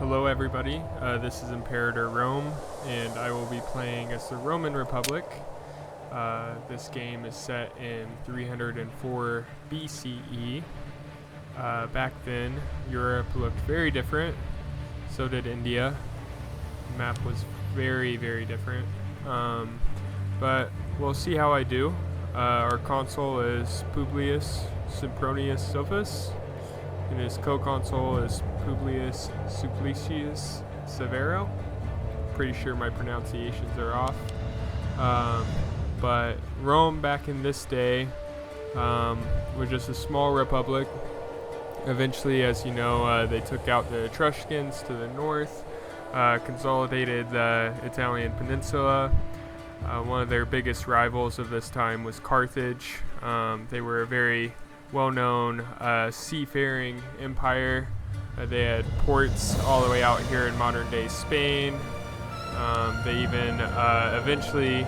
Hello everybody, this is Imperator Rome, and I will be playing as the Roman Republic. This game is set in 304 BCE. Back then, Europe looked very different, so did India. The map was very, very different, but we'll see how I do. Our consul is Publius Sempronius Sophus, and his co-consul is Publius Sulpicius Severo. Pretty sure my pronunciations are off. But Rome back in this day was just a small republic. Eventually, as you know, they took out the Etruscans to the north, consolidated the Italian peninsula. One of their biggest rivals of this time was Carthage. They were a very well-known seafaring empire. They had ports all the way out here in modern-day Spain. They even eventually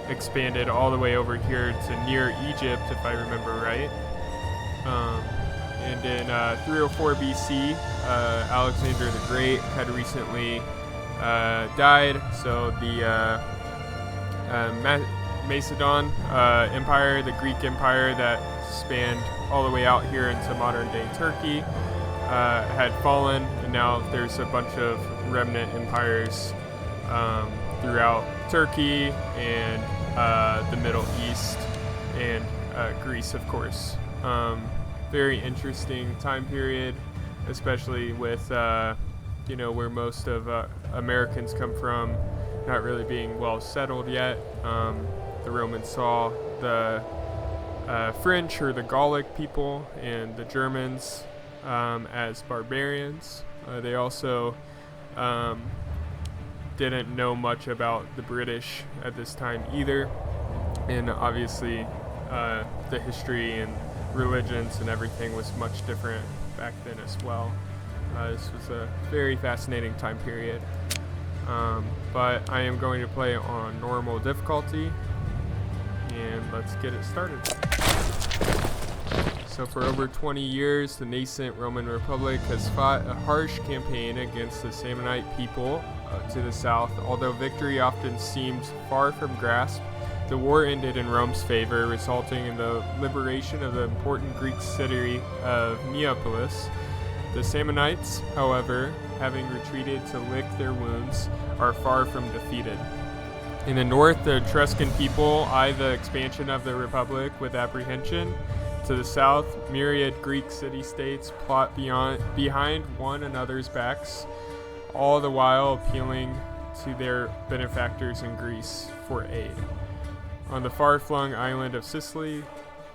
expanded all the way over here to near Egypt, if I remember right. And in 304 BC, Alexander the Great had recently died, so the Macedon Empire, the Greek Empire that spanned all the way out here into modern-day Turkey, had fallen, and now there's a bunch of remnant empires throughout Turkey and the Middle East and Greece, of course. Very interesting time period, especially with where most of Americans come from, not really being well settled yet. The Romans saw the French or the Gallic people and the Germans as barbarians. They also didn't know much about the British at this time either, and obviously the history and religions and everything was much different back then as well. This was a very fascinating time period, but I am going to play on normal difficulty, and let's get it started. So for over 20 years, the nascent Roman Republic has fought a harsh campaign against the Samnite people to the south. Although victory often seemed far from grasp, the war ended in Rome's favor, resulting in the liberation of the important Greek city of Neapolis. The Samnites, however, having retreated to lick their wounds, are far from defeated. In the north, the Etruscan people eye the expansion of the Republic with apprehension. To the south, myriad Greek city-states plot behind one another's backs, all the while appealing to their benefactors in Greece for aid. On the far-flung island of Sicily,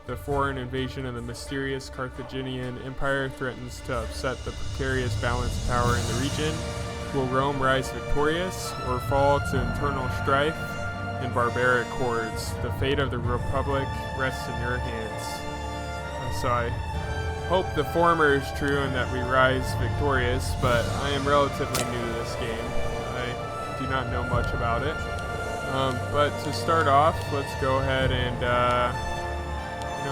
the foreign invasion of the mysterious Carthaginian Empire threatens to upset the precarious balance of power in the region. Will Rome rise victorious or fall to internal strife and barbaric hordes? The fate of the Republic rests in your hands. So I hope the former is true and that we rise victorious, but I am relatively new to this game. I do not know much about it. But to start off, let's go ahead and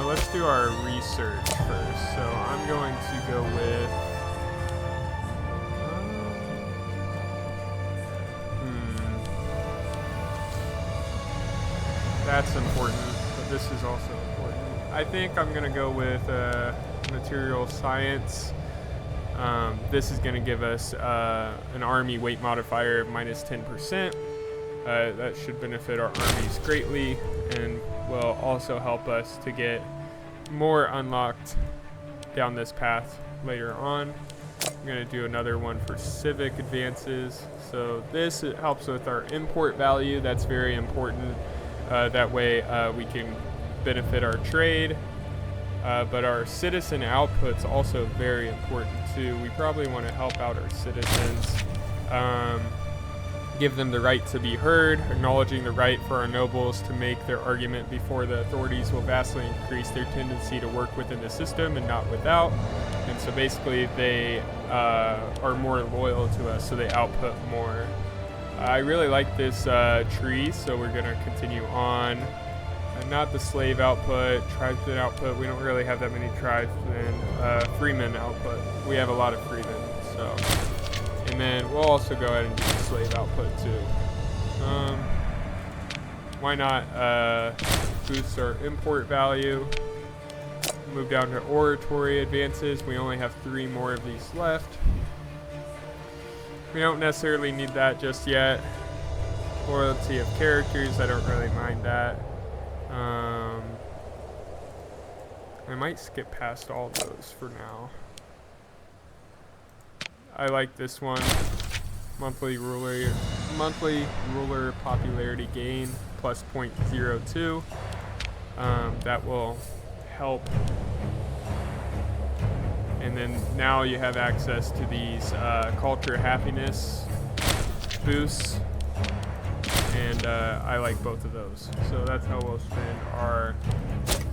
let's do our research first. So I'm going to go with that's important, but this is also important. I think I'm going to go with material science. This is going to give us an army weight modifier of minus 10%. That should benefit our armies greatly and will also help us to get more unlocked down this path later on. I'm going to do another one for civic advances. So this helps with our import value. That's very important. That way we can benefit our trade, but our citizen output's also very important too. We probably want to help out our citizens, give them the right to be heard, acknowledging the right for our nobles to make their argument before the authorities will vastly increase their tendency to work within the system and not without. And so basically they are more loyal to us, so they output more. I really like this tree, so we're going to continue on. Not the slave output, tribesman output. We don't really have that many tribesmen. Freeman output. We have a lot of freemen. So And then we'll also go ahead and do slave output too. Why not boost our import value? Move down to oratory advances. We only have 3 more of these left. We don't necessarily need that just yet. Loyalty of characters, I don't really mind that. I might skip past all those for now. I like this one. Monthly ruler popularity gain plus 0.02. That will help. And then now you have access to these culture happiness boosts. And I like both of those. So that's how we'll spend our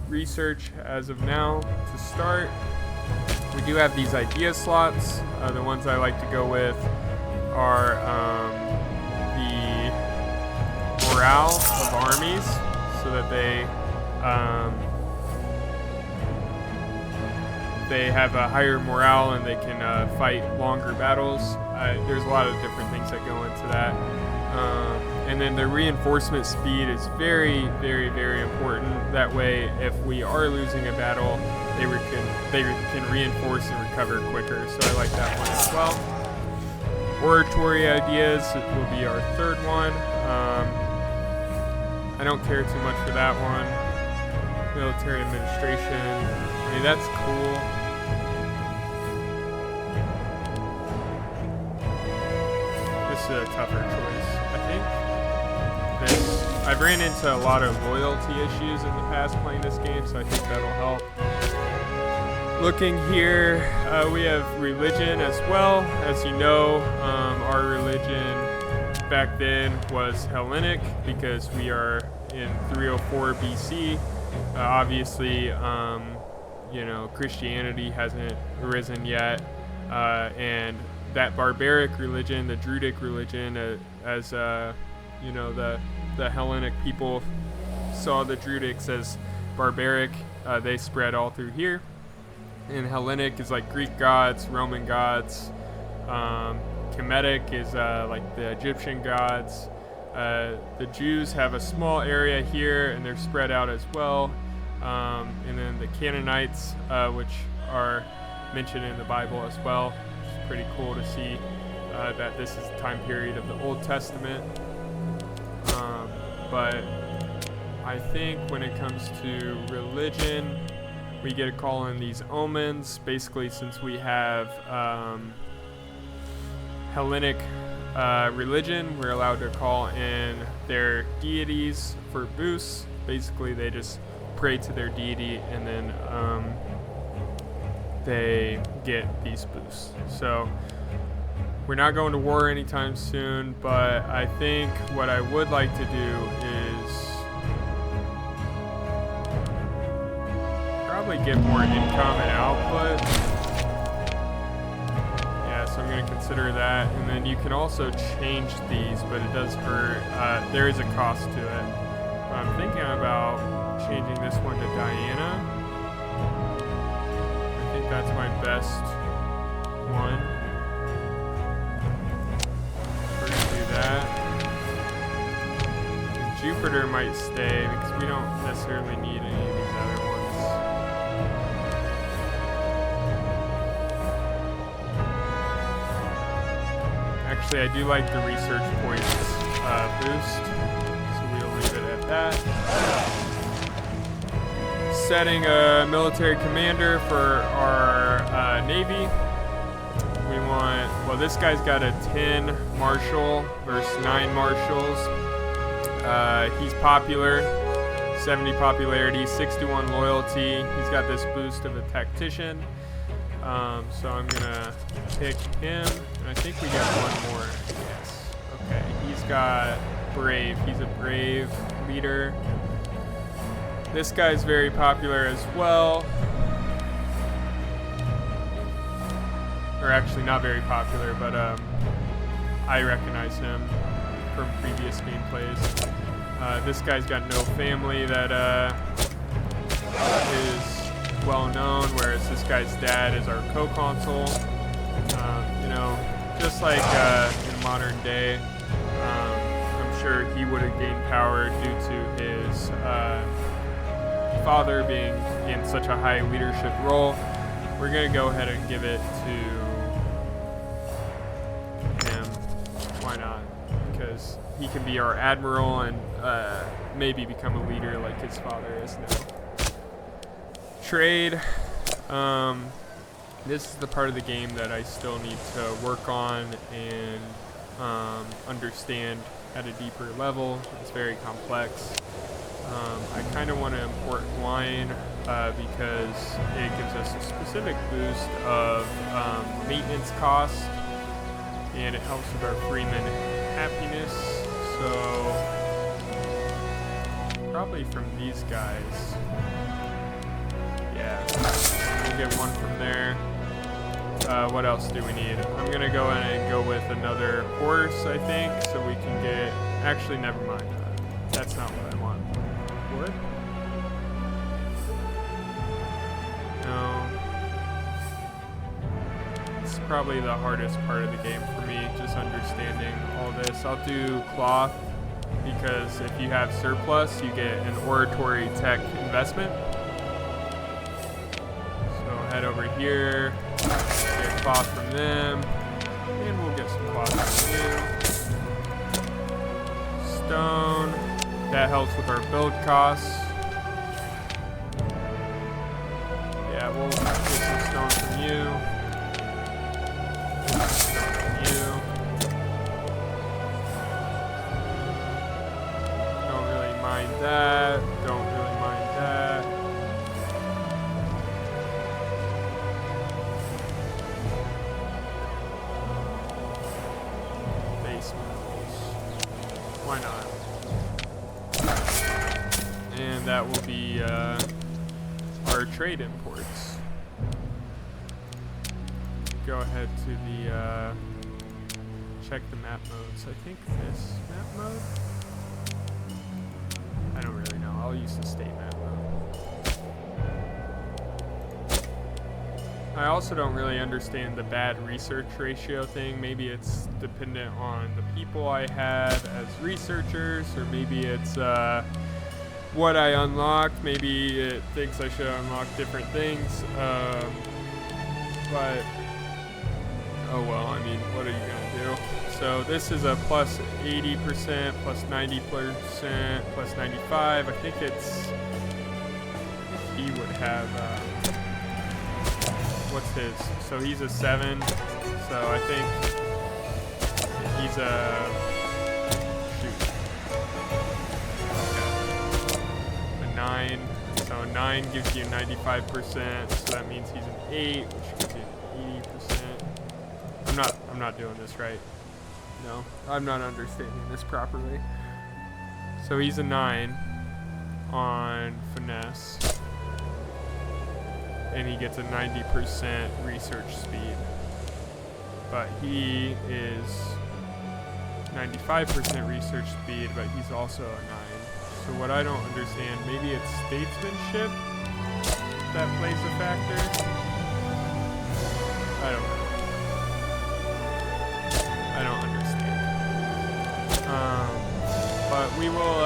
research as of now to start. We do have these idea slots. The ones I like to go with are the morale of armies, so that they have a higher morale and they can fight longer battles. There's a lot of different things that go into that. And then the reinforcement speed is very, very, very important. That way, if we are losing a battle, they can reinforce and recover quicker. So I like that one as well. Oratory ideas will be our third one. I don't care too much for that one. Military administration. I mean, that's cool. This is a tougher choice, I think. I've ran into a lot of loyalty issues in the past playing this game, so I think that'll help. Looking here, we have religion as well. As you know, our religion back then was Hellenic because we are in 304 BC. Obviously, Christianity hasn't arisen yet, and that barbaric religion, the Druidic religion, the Hellenic people saw the Druidics as barbaric. They spread all through here. And Hellenic is like Greek gods, Roman gods. Kemetic is like the Egyptian gods. The Jews have a small area here, and they're spread out as well. And then the Canaanites, which are mentioned in the Bible as well. It's pretty cool to see that this is the time period of the Old Testament. But I think when it comes to religion, we get to call in these omens. Basically, since we have Hellenic religion, we're allowed to call in their deities for boosts. Basically, they just pray to their deity, and then they get these boosts. So we're not going to war anytime soon, but I think what I would like to do is probably get more income and output. Yeah, so I'm going to consider that. And then you can also change these, but it does hurt. There is a cost to it. But I'm thinking about changing this one to Diana. I think that's my best one. That. Jupiter might stay because we don't necessarily need any of these other ones. Actually, I do like the research points boost, so we'll leave it at that. Setting a military commander for our Navy. We want, well, this guy's got a 10 marshal versus 9 marshals. He's popular, 70 popularity, 61 loyalty. He's got this boost of a tactician. So I'm gonna pick him, and I think we got one more. Yes. Okay. He's got brave. He's a brave leader. This guy's very popular as well. Or actually not very popular, but I recognize him from previous gameplays. This guy's got no family that is well known, whereas this guy's dad is our co-consul. just like in modern day, I'm sure he would have gained power due to his father being in such a high leadership role. We're going to go ahead and give it to him. Why not? Because he can be our admiral and maybe become a leader like his father is now. Trade. This is the part of the game that I still need to work on and understand at a deeper level. It's very complex. I kind of want to import wine because it gives us a specific boost of maintenance costs, and it helps with our freeman happiness. So probably from these guys. Yeah, we'll get one from there. What else do we need? I'm gonna go in and go with another horse, I think, so we can get. Actually, never mind. That's not what I want. Wood? No. It's probably the hardest part of the game for me, just understanding all this. I'll do cloth because if you have surplus, you get an oratory tech investment. So head over here. Get cloth from them, and we'll get some cloth from you. Stone, that helps with our build costs. Yeah, we'll get some stone from you. Stone from you. Don't really mind that. Don't really mind that. Why not? And that will be our trade imports. Go ahead to the check the map modes. I think this map mode. I don't really know. I'll use the state map mode. I also don't really understand the bad research ratio thing. Maybe it's dependent on the people I had as researchers, or maybe it's what I unlocked. Maybe it thinks I should unlock different things. But, oh well, I mean, what are you gonna do? So this is a plus 80%, plus 90%, plus 95. I think he would have, what's his? So he's a 7. So I think he's a, shoot. Okay. A 9. So a 9 gives you 95%. So that means he's an 8, which gives you 80%. I'm not doing this right. No, I'm not understanding this properly. So he's a 9 on finesse. And he gets a 90% research speed. But he is 95% research speed, but he's also a 9. So what I don't understand, maybe it's statesmanship that plays a factor? I don't know. I don't understand. But we will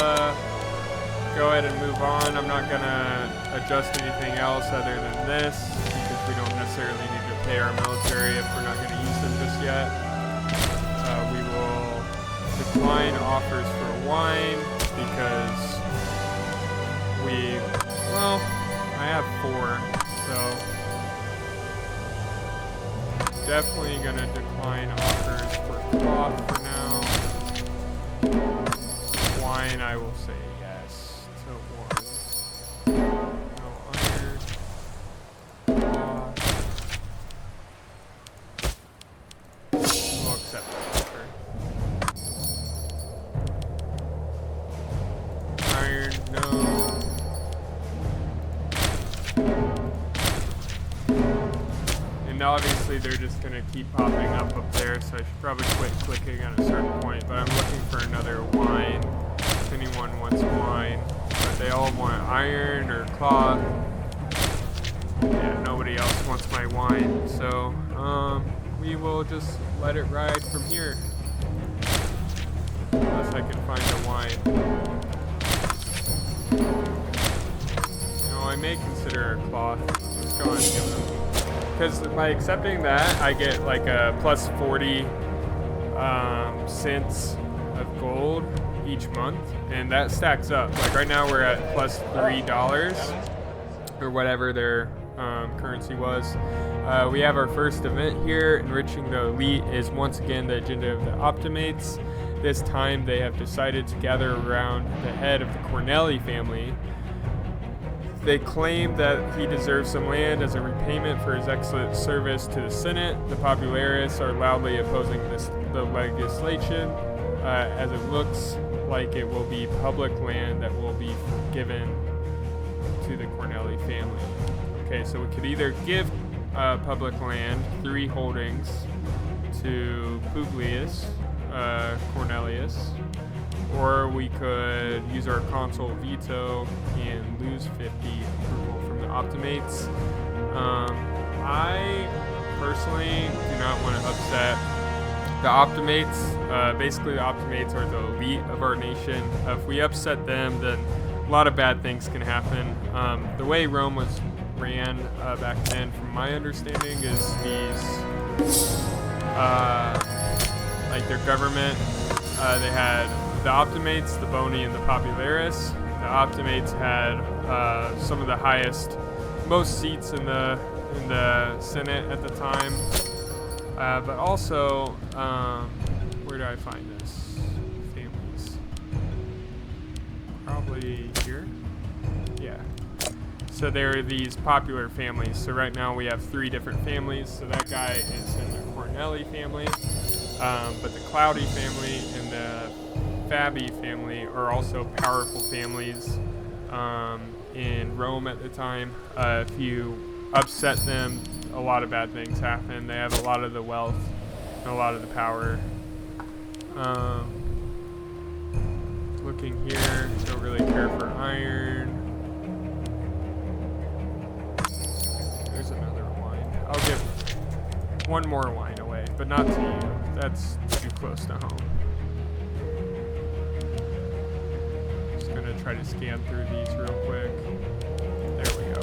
go ahead and move on. I'm not gonna adjust anything else other than this because we don't necessarily need to pay our military if we're not gonna use them just yet. We will decline offers for wine because I have 4, so definitely gonna decline offers for cloth for now. Wine, I will say yes to wine. No iron. Cloth. We'll accept the offer. Iron, no. And obviously they're just going to keep popping up there, so I should probably quit clicking at a certain point, but I'm looking for another wine. If anyone wants wine, but they all want iron or cloth. Yeah, nobody else wants my wine, so we we will just let it ride from here. Unless I can find a wine. No, I may consider a cloth. Let's go on and give them. Because by accepting that, I get like a plus 40 cents of gold each month, and that stacks up. Like right now we're at plus $3 or whatever their currency was. We have our first event here. Enriching the elite is once again the agenda of the Optimates. This time they have decided to gather around the head of the Cornelli family. They claim that he deserves some land as a repayment for his excellent service to the Senate. The popularists are loudly opposing the legislation, as it looks like it will be public land that will be given to the Cornelli family. Okay, so we could either give public land, 3 holdings, to Publius Cornelius, or we could use our consul veto and lose 50 approval from the Optimates. I personally do not want to upset the Optimates. Basically, the Optimates are the elite of our nation. If we upset them, then a lot of bad things can happen. The way Rome was ran back then, from my understanding, is these like their government. They had the Optimates, the Boni, and the Popularis. The Optimates had some of the highest, most seats in the Senate at the time. But also, where do I find this? Families. Probably here. Yeah. So there are these popular families. So right now we have 3 different families. So that guy is in the Cornelli family. But the Cloudy family and the Fabi family are also powerful families in Rome at the time. If you upset them, a lot of bad things happen. They have a lot of the wealth and a lot of the power. Looking here, don't really care for iron. There's another wine. I'll give 1 more wine away, but not to you. That's too close to home. Just gonna try to scan through these real quick. There we go.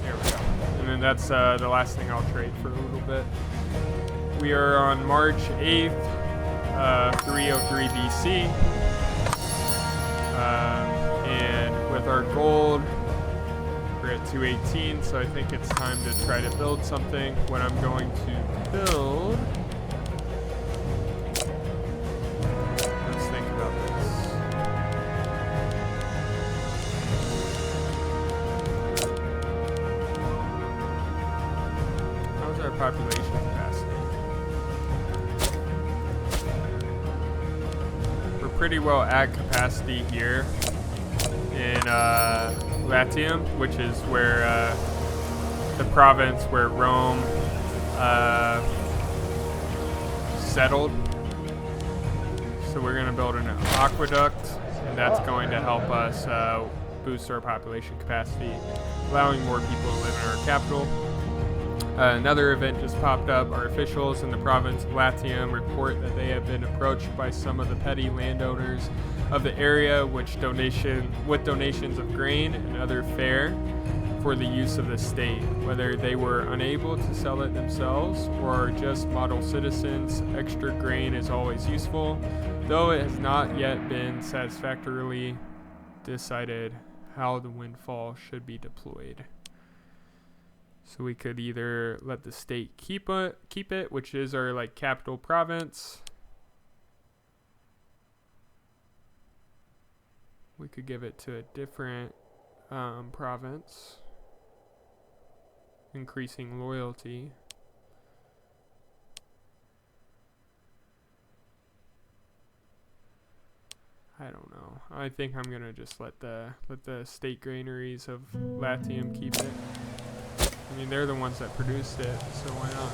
There we go. And then that's the last thing I'll trade for a little bit. We are on March 8th, 303 BC. And with our gold, we're at 218, so I think it's time to try to build something. What I'm going to build, let's think about this. How's our population capacity? We're pretty well at capacity here in Latium, which is where the province where Rome settled. So we're going to build an aqueduct, and that's going to help us boost our population capacity, allowing more people to live in our capital. Another event just popped up. Our officials in the province of Latium report that they have been approached by some of the petty landowners of the area with donations of grain and other fare for the use of the state. Whether they were unable to sell it themselves or are just model citizens, extra grain is always useful, though it has not yet been satisfactorily decided how the windfall should be deployed. So we could either let the state keep it, which is our like capital province. We could give it to a different province, increasing loyalty. I don't know. I think I'm gonna just let the state granaries of Latium keep it. I mean, they're the ones that produced it, so why not?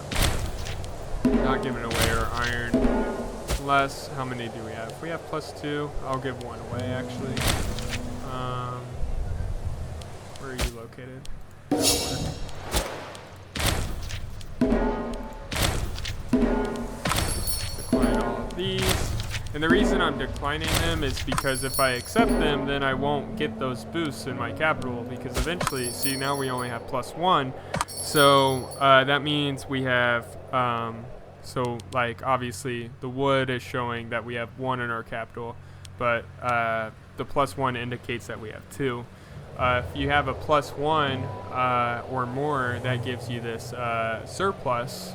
Not giving away our iron. Unless, how many do we have? If we have +2, I'll give 1 away, actually. Where are you located? Decline all of these. And the reason I'm declining them is because if I accept them, then I won't get those boosts in my capital, because eventually, see, now we only have +1. So that means we have, so like obviously the wood is showing that we have 1 in our capital, but the +1 indicates that we have 2. If you have a +1 or more, that gives you this surplus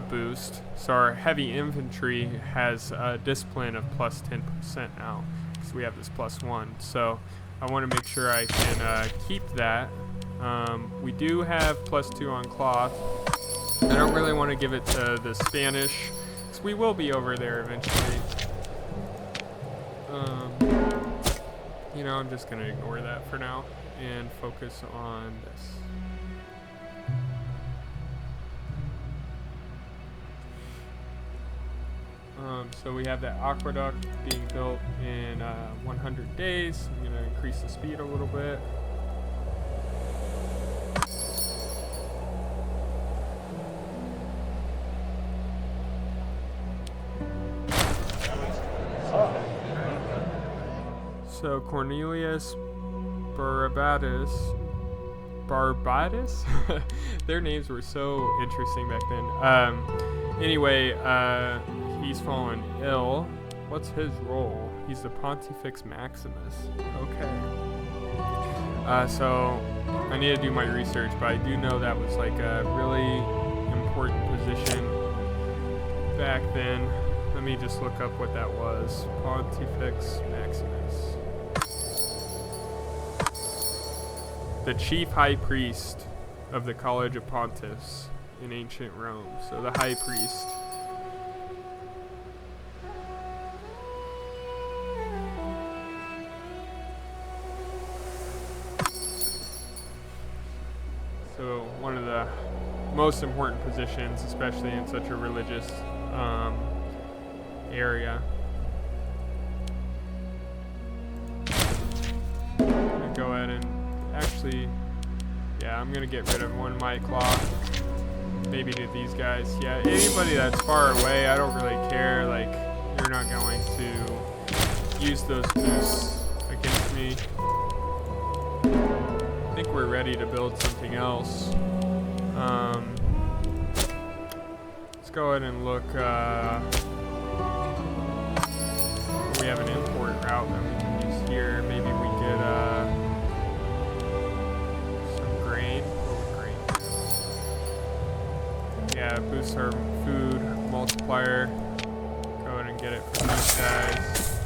boost. So our heavy infantry has a discipline of +10% now, because we have this +1. So I want to make sure I can keep that. We do have +2 on cloth. I don't really want to give it to the Spanish, because we will be over there eventually. You know, I'm just going to ignore that for now and focus on this. So we have that aqueduct being built in 100 days. I'm going to increase the speed a little bit. So Cornelius Barbatus, their names were so interesting back then. Anyway, he's fallen ill. What's his role? He's the Pontifex Maximus. Okay. So I need to do my research, but I do know that was like a really important position back then. Let me just look up what that was. Pontifex Maximus. The chief high priest of the College of Pontiffs in ancient Rome. So the high priest. So one of the most important positions, especially in such a religious area. I'm gonna go ahead and actually, yeah, I'm gonna get rid of one might cloth. Maybe to these guys. Yeah, anybody that's far away, I don't really care. Like, you're not going to use those boosts against me. I think we're ready to build something else. Let's go ahead and look. We have an import route that we can use here. Maybe we get some grain. What would grain do? Yeah, boost our food multiplier. Go ahead and get it from these guys.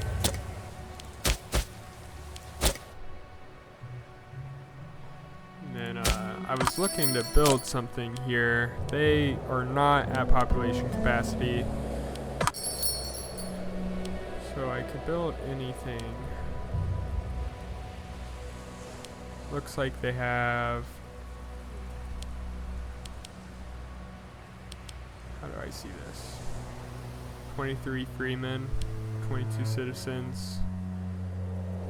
And then I was looking to build something here. They are not at population capacity. So I could build anything. Looks like they have... How do I see this? 23 freemen, 22 citizens,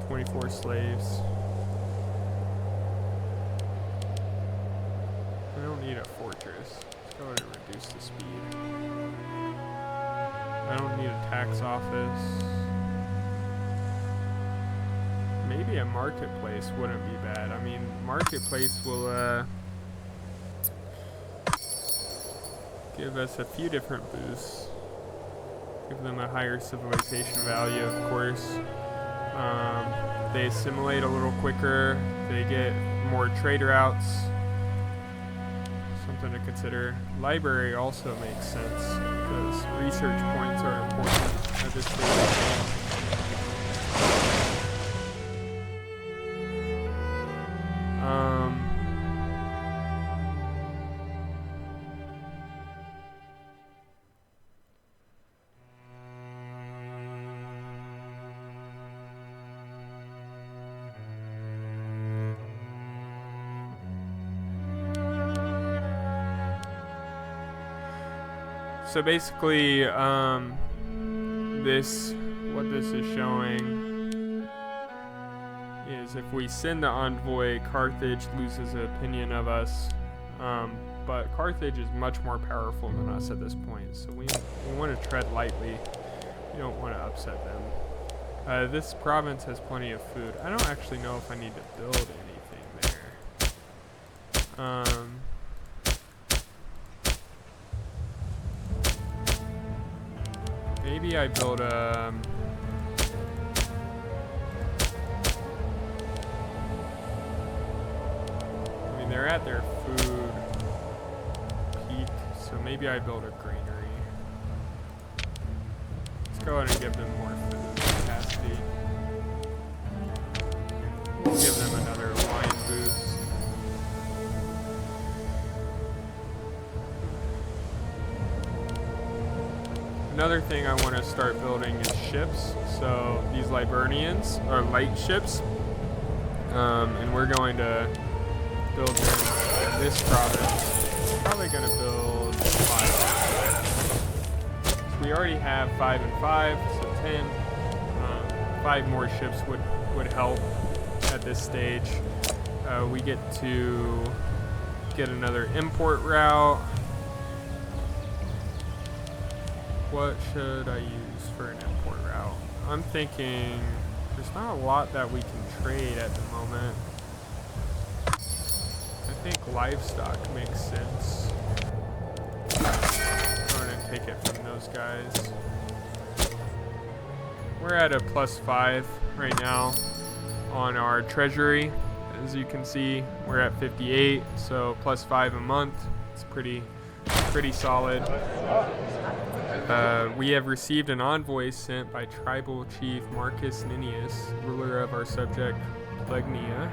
24 slaves. I don't need a fortress. Let's go ahead and reduce the speed. I don't need a tax office. Maybe a marketplace wouldn't be bad. I mean, marketplace will give us a few different boosts. Give them a higher civilization value, of course. They assimilate a little quicker. They get more trade routes. Something to consider. Library also makes sense because research points are important at this stage of the game. So basically, what this is showing is because if we send the envoy, Carthage loses an opinion of us. But Carthage is much more powerful than us at this point, so we want to tread lightly. We don't want to upset them. This province has plenty of food. I don't actually know if I need to build anything there. Maybe I build a... I mean, they're at their food peak, so maybe I build a granary. Let's go ahead and give them more food capacity. We'll give them another wine boost. Another thing I want to start building is ships. So these Liburnians are light ships, and we're going to build them in this province. Probably going to build 5. So we already have 5 and 5, so 10. 5 more ships would help at this stage. We get to get another import route. What should I use for an import route? I'm thinking there's not a lot that we can trade at the moment. I think livestock makes sense. Go ahead and take it from those guys. We're at a +5 right now on our treasury. As you can see, we're at 58, so +5 a month. It's pretty solid. We have received an envoy sent by tribal chief Marcus Ninius, ruler of our subject Plegnia.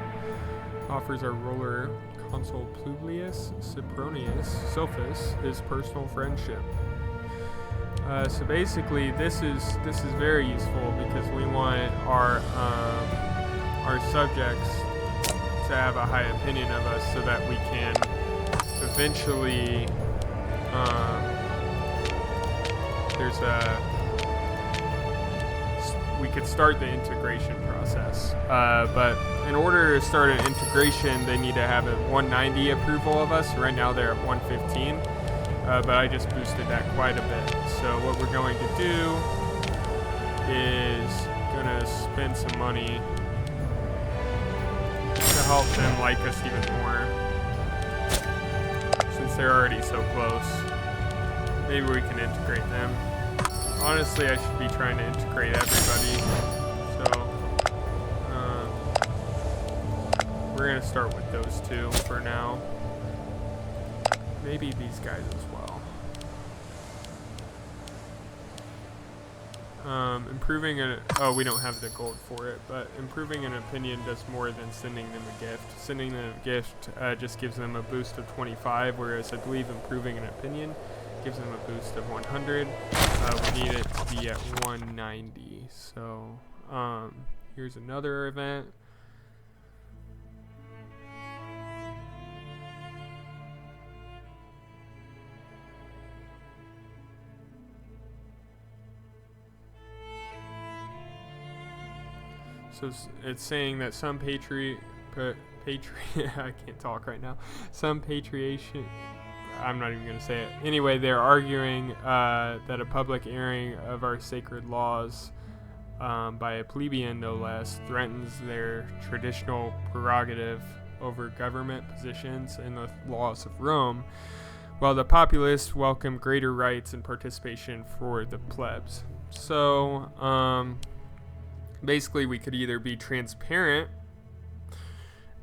Offers our ruler Consul Publius Sempronius Sophus his personal friendship. So basically, this is very useful because we want our subjects to have a high opinion of us, so that we can eventually. We could start the integration process, but in order to start an integration, they need to have a 190 approval of us. Right now they're at 115, but I just boosted that quite a bit. So what we're going to do is gonna spend some money to help them like us even more, since they're already so close. Maybe we can integrate them. Honestly, I should be trying to integrate everybody. So, we're going to start with those 2 for now. Maybe these guys as well. We don't have the gold for it, but improving an opinion does more than sending them a gift. Sending them a gift just gives them a boost of 25, whereas I believe improving an opinion gives them a boost of 100. We need it to be at 190. So here's another event. So it's saying that some I can't talk right now. Some patriation. I'm not even going to say it. Anyway, they're arguing that a public airing of our sacred laws by a plebeian, no less, threatens their traditional prerogative over government positions and the laws of Rome, while the populace welcome greater rights and participation for the plebs. So, basically, we could either be transparent,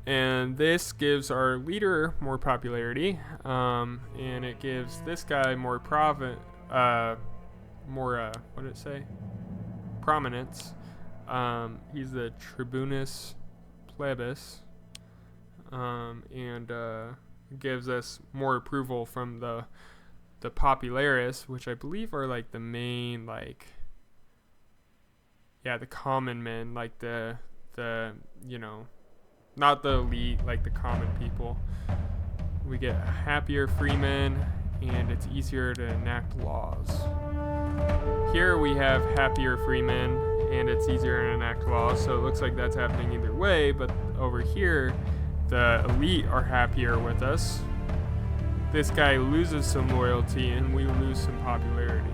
and this gives our leader more popularity, and it gives this guy more prominence. He's the Tribunus Plebis, and gives us more approval from the popularis, which I believe are like the main, like, the common men, like the not the elite, like the common people. We get happier freemen, and it's easier to enact laws. Here we have happier freemen, and it's easier to enact laws. So it looks like that's happening either way, but over here, the elite are happier with us. This guy loses some loyalty, and we lose some popularity.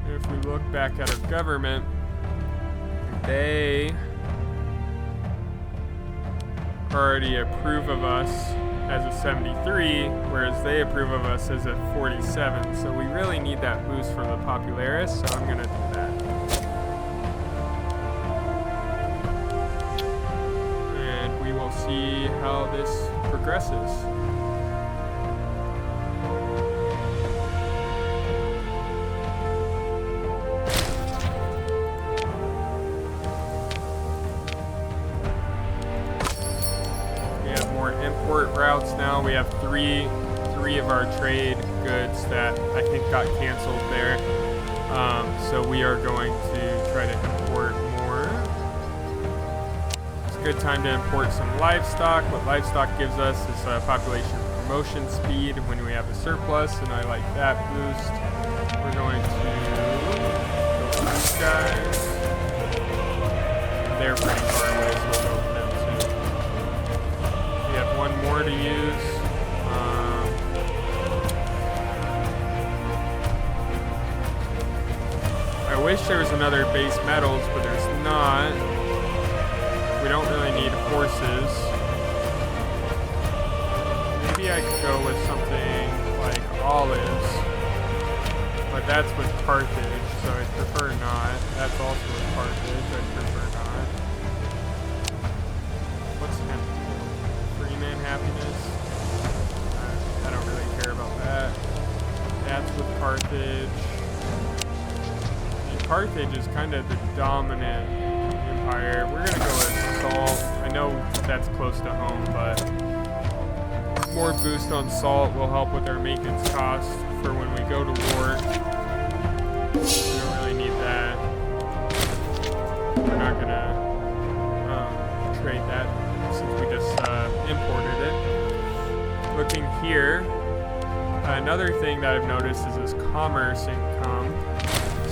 If we look back at our government, they already approve of us as a 73, whereas they approve of us as a 47. So we really need that boost from the popularis, so I'm gonna do that. And we will see how this progresses. Import routes now. We have three of our trade goods that I think got canceled there. So we are going to try to import more. It's a good time to import some livestock. What livestock gives us is population promotion speed when we have a surplus, and I like that boost. We're going to go with these guys. They're pretty far away, so we'll go with them too. We have one more to use. I wish there was another base metals, but there's not. We don't really need horses. Maybe I could go with something like olives, but that's with Carthage, so I prefer not. That's also with Carthage, I prefer not. What's hemp? Freeman happiness? I don't really care about that. That's with Carthage. Carthage is kind of the dominant empire. We're gonna go with salt. I know that's close to home, but more boost on salt will help with our maintenance costs for when we go to war. We don't really need that. We're not gonna trade that since we just imported it. Looking here, another thing that I've noticed is this commerce income.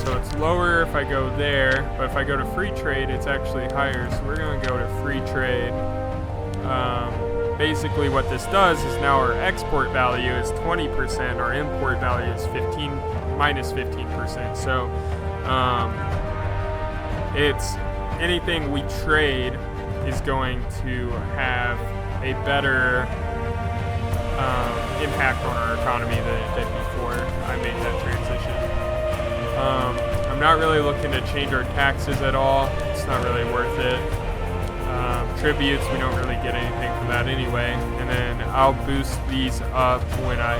So it's lower if I go there, but if I go to free trade, it's actually higher. So we're going to go to free trade. Basically what this does is now our export value is 20%, our import value is minus 15%. So it's anything we trade is going to have a better impact on our economy than it did before I made that transition. I'm not really looking to change our taxes at all. It's not really worth it. Tributes, we don't really get anything from that anyway. And then I'll boost these up when I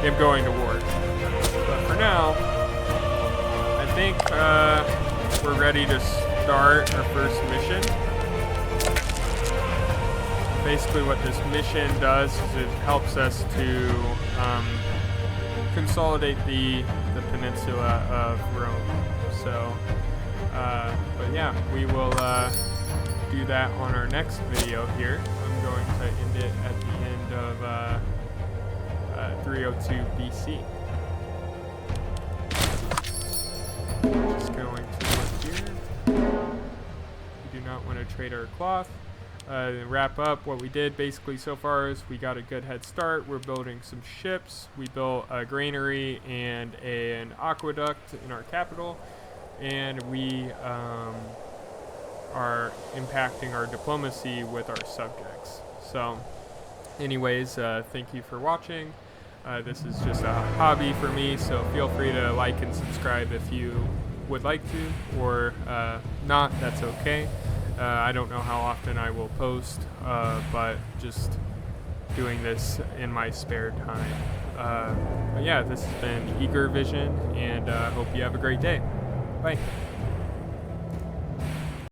am going to war. But for now, I think we're ready to start our first mission. Basically what this mission does is it helps us to consolidate the peninsula of Rome. So, but yeah, we will do that on our next video here. I'm going to end it at the end of 302 BC. Just going to look here. We do not want to trade our cloth. Wrap up what we did basically so far is we got a good head start. We're building some ships. We built a granary and an aqueduct in our capital, and we are impacting our diplomacy with our subjects. So anyways, thank you for watching. This is just a hobby for me, so feel free to like and subscribe if you would like to, or not, that's okay. I don't know how often I will post, but just doing this in my spare time. But yeah, this has been Eager Vision, and hope you have a great day. Bye.